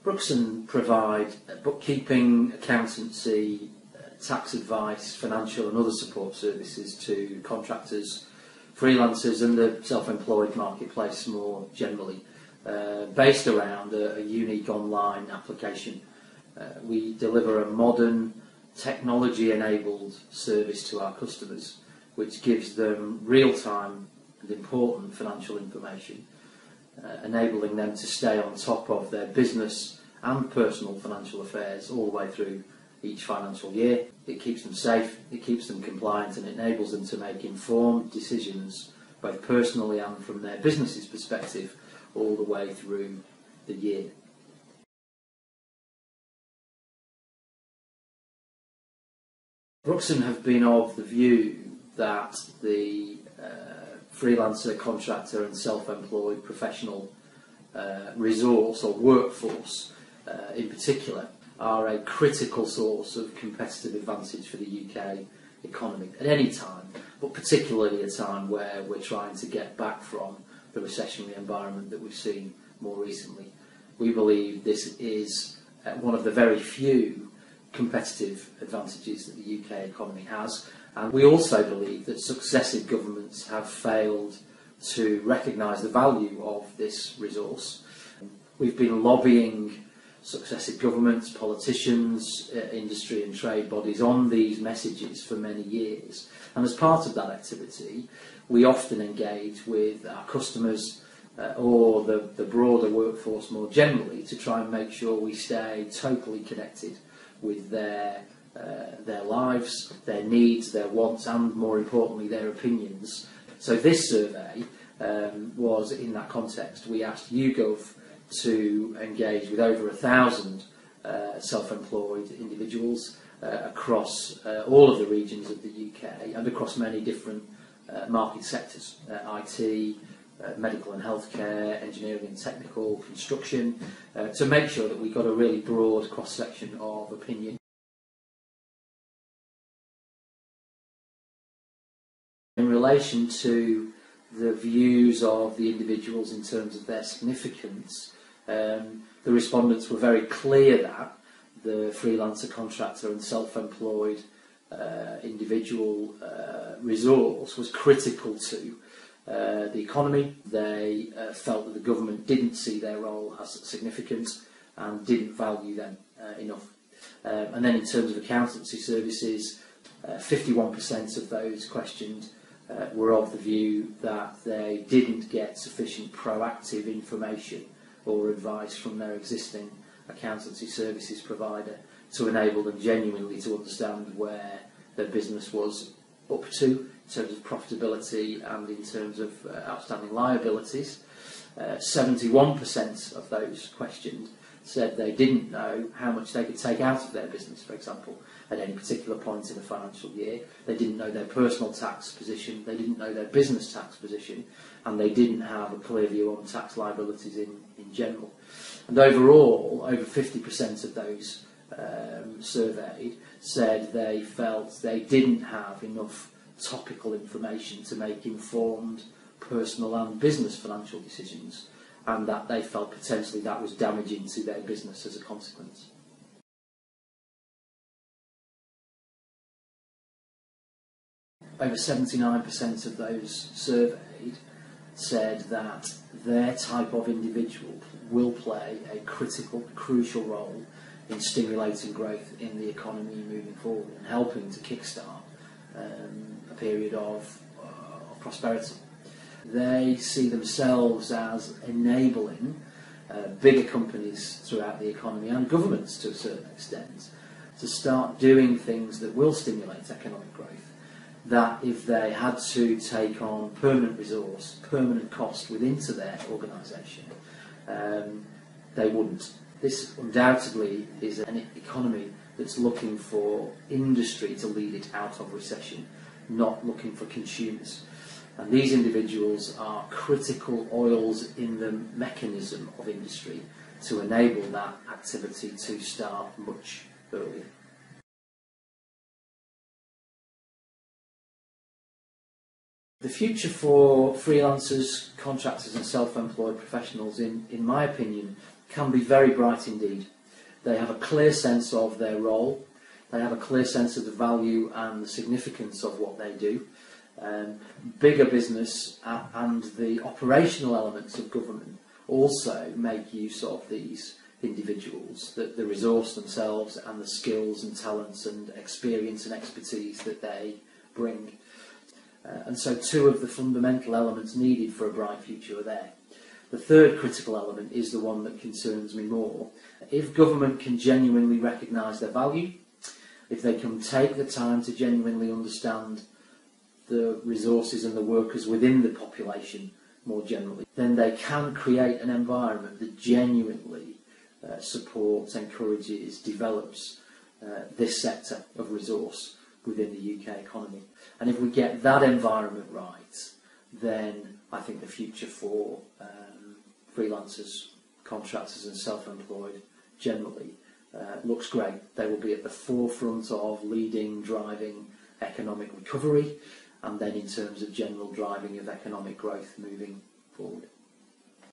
Brookson provide bookkeeping, accountancy, tax advice, financial and other support services to contractors, freelancers and the self-employed marketplace more generally, based around a unique online application. We deliver a modern, technology-enabled service to our customers, which gives them real-time and important financial information, enabling them to stay on top of their business and personal financial affairs all the way through each financial year. It keeps them safe, it keeps them compliant, and it enables them to make informed decisions, both personally and from their business's perspective, all the way through the year. Brookson have been of the view that the freelancer, contractor and self-employed professional resource or workforce in particular are a critical source of competitive advantage for the UK economy at any time, but particularly at a time where we're trying to get back from the recessionary environment that we've seen more recently. We believe this is one of the very few competitive advantages that the UK economy has, and we also believe that successive governments have failed to recognise the value of this resource. We've been lobbying successive governments, politicians, industry and trade bodies on these messages for many years, and as part of that activity we often engage with our customers or the broader workforce more generally to try and make sure we stay totally connected with their lives, their needs, their wants and more importantly their opinions. So this survey was in that context. We asked YouGov to engage with over 1,000 self-employed individuals across all of the regions of the UK and across many different market sectors, IT, medical and healthcare, engineering and technical, construction, to make sure that we got a really broad cross-section of opinion. In relation to the views of the individuals in terms of their significance, the respondents were very clear that the freelancer, contractor and self-employed individual resource was critical to the economy. They felt that the government didn't see their role as significant and didn't value them enough. And then in terms of accountancy services, 51% of those questioned were of the view that they didn't get sufficient proactive information or advice from their existing accountancy services provider to enable them genuinely to understand where their business was up to in terms of profitability and in terms of outstanding liabilities. 71% of those questioned said they didn't know how much they could take out of their business, for example, at any particular point in the financial year. They didn't know their personal tax position, they didn't know their business tax position, and they didn't have a clear view on tax liabilities in general. And overall, over 50% of those surveyed said they felt they didn't have enough topical information to make informed personal and business financial decisions, and that they felt potentially that was damaging to their business as a consequence. Over 79% of those surveyed said that their type of individual will play a crucial role in stimulating growth in the economy moving forward and helping to kickstart a period of prosperity. They see themselves as enabling bigger companies throughout the economy and governments to a certain extent to start doing things that will stimulate economic growth, that if they had to take on permanent resource, permanent cost within their organisation, they wouldn't. This undoubtedly is an economy that's looking for industry to lead it out of recession, not looking for consumers. And these individuals are critical oils in the mechanism of industry to enable that activity to start much earlier. The future for freelancers, contractors and self-employed professionals, in my opinion, can be very bright indeed. They have a clear sense of their role, they have a clear sense of the value and the significance of what they do. Bigger business and the operational elements of government also make use of these individuals, the resource themselves and the skills and talents and experience and expertise that they bring. And so two of the fundamental elements needed for a bright future are there. The third critical element is the one that concerns me more. If government can genuinely recognise their value, if they can take the time to genuinely understand the resources and the workers within the population more generally, then they can create an environment that genuinely supports, encourages, develops this sector of resource within the UK economy. And if we get that environment right, then I think the future for freelancers, contractors and self-employed generally looks great. They will be at the forefront of leading, driving economic recovery, and then in terms of general driving of economic growth moving forward.